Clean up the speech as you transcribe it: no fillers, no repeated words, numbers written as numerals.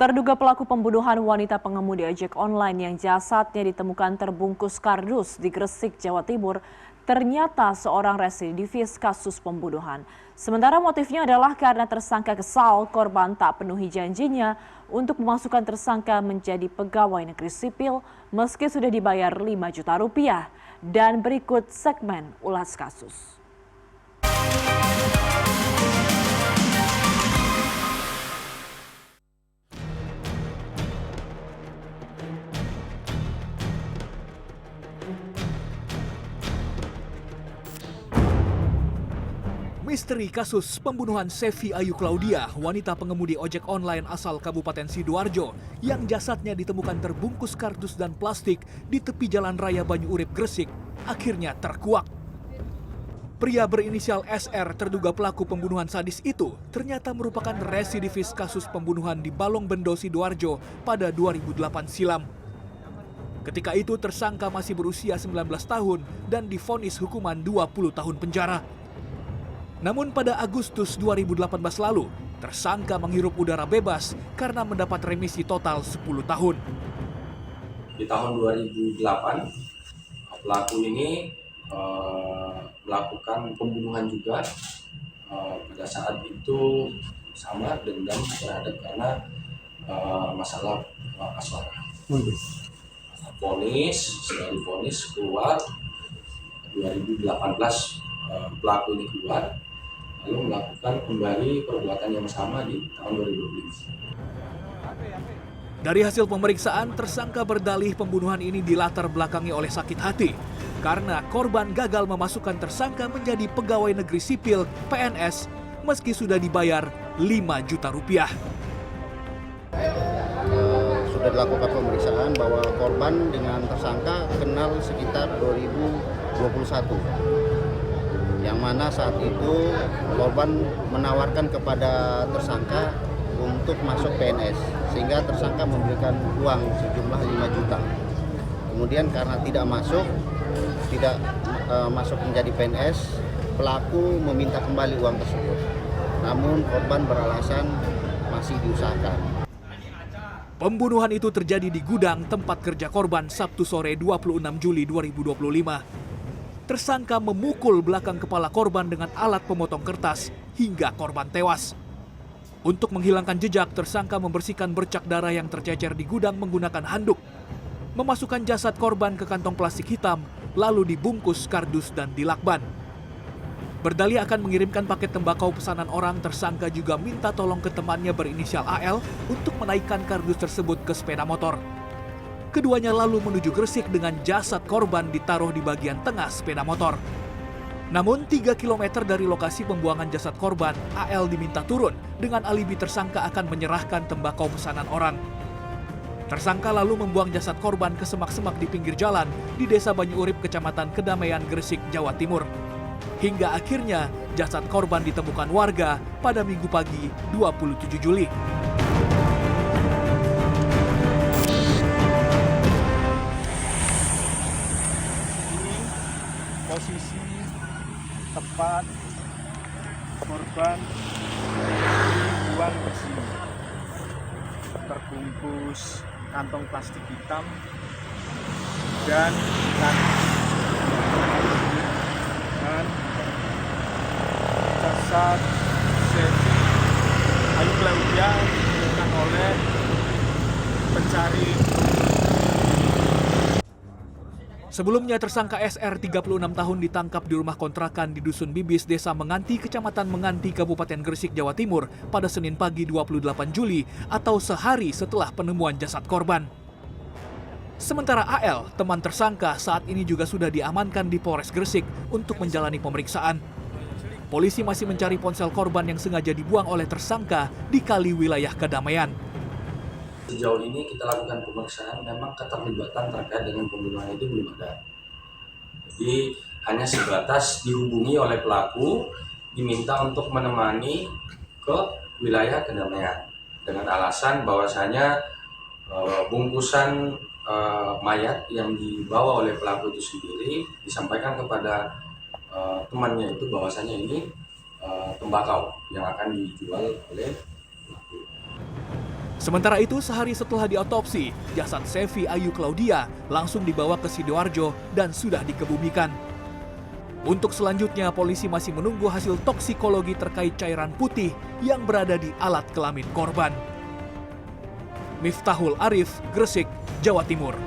Terduga pelaku pembunuhan wanita pengemudi ojek online yang jasadnya ditemukan terbungkus kardus di Gresik, Jawa Timur, ternyata seorang residivis kasus pembunuhan. Sementara motifnya adalah karena tersangka kesal korban tak penuhi janjinya untuk memasukkan tersangka menjadi pegawai negeri sipil meski sudah dibayar 5 juta rupiah. Dan berikut segmen ulas kasus. Misteri kasus pembunuhan Sevi Ayu Claudia, wanita pengemudi ojek online asal Kabupaten Sidoarjo yang jasadnya ditemukan terbungkus kardus dan plastik di tepi Jalan Raya Banyu Urip, Gresik, akhirnya terkuak. Pria berinisial SR terduga pelaku pembunuhan sadis itu ternyata merupakan residivis kasus pembunuhan di Balong Bendo, Sidoarjo pada 2008 silam. Ketika itu tersangka masih berusia 19 tahun dan divonis hukuman 20 tahun penjara. Namun pada Agustus 2018 lalu, tersangka menghirup udara bebas karena mendapat remisi total 10 tahun. Di tahun 2008, pelaku ini melakukan pembunuhan juga. Pada saat itu sama dendam terhadap karena masalah asmara. Setelah divonis keluar 2018 pelaku ini keluar, lalu melakukan kembali perbuatan yang sama di tahun 2025. Dari hasil pemeriksaan, tersangka berdalih pembunuhan ini dilatar belakangi oleh sakit hati karena korban gagal memasukkan tersangka menjadi pegawai negeri sipil PNS meski sudah dibayar 5 juta rupiah. Sudah dilakukan pemeriksaan bahwa korban dengan tersangka kenal sekitar 2021. Yang mana saat itu korban menawarkan kepada tersangka untuk masuk PNS, sehingga tersangka memberikan uang sejumlah 5 juta. Kemudian karena tidak masuk menjadi PNS, pelaku meminta kembali uang tersebut. Namun korban beralasan masih diusahakan. Pembunuhan itu terjadi di gudang tempat kerja korban Sabtu sore 26 Juli 2025. Tersangka memukul belakang kepala korban dengan alat pemotong kertas hingga korban tewas. Untuk menghilangkan jejak, tersangka membersihkan bercak darah yang tercecer di gudang menggunakan handuk. Memasukkan jasad korban ke kantong plastik hitam, lalu dibungkus kardus dan dilakban. Berdalih akan mengirimkan paket tembakau pesanan orang, tersangka juga minta tolong ke temannya berinisial AL untuk menaikkan kardus tersebut ke sepeda motor. Keduanya lalu menuju Gresik dengan jasad korban ditaruh di bagian tengah sepeda motor. Namun 3 km dari lokasi pembuangan jasad korban, AL diminta turun dengan alibi tersangka akan menyerahkan tembakau pesanan orang. Tersangka lalu membuang jasad korban ke semak-semak di pinggir jalan di Desa Banyu Urip, Kecamatan Kedamaian, Gresik, Jawa Timur. Hingga akhirnya jasad korban ditemukan warga pada Minggu pagi 27 Juli. Posisi tepat korban dibuang di sini, terbungkus kantong plastik hitam dan jasad Sevi Ayu Claudia ditemukan oleh pencari. Sebelumnya tersangka SR 36 tahun ditangkap di rumah kontrakan di Dusun Bibis, Desa Menganti, Kecamatan Menganti, Kabupaten Gresik, Jawa Timur pada Senin pagi 28 Juli atau sehari setelah penemuan jasad korban. Sementara AL, teman tersangka, saat ini juga sudah diamankan di Polres Gresik untuk menjalani pemeriksaan. Polisi masih mencari ponsel korban yang sengaja dibuang oleh tersangka di kali wilayah Kedamaian. Sejauh ini kita lakukan pemeriksaan, memang keterlibatan terkait dengan pembunuhan itu belum ada. Jadi hanya sebatas dihubungi oleh pelaku, diminta untuk menemani ke wilayah Kedamaian dengan alasan bahwasanya bungkusan mayat yang dibawa oleh pelaku itu sendiri disampaikan kepada temannya itu bahwasanya ini tembakau yang akan dijual oleh pelaku. Sementara itu, sehari setelah diotopsi, jasad Sevi Ayu Claudia langsung dibawa ke Sidoarjo dan sudah dikebumikan. Untuk selanjutnya, polisi masih menunggu hasil toksikologi terkait cairan putih yang berada di alat kelamin korban. Miftahul Arif, Gresik, Jawa Timur.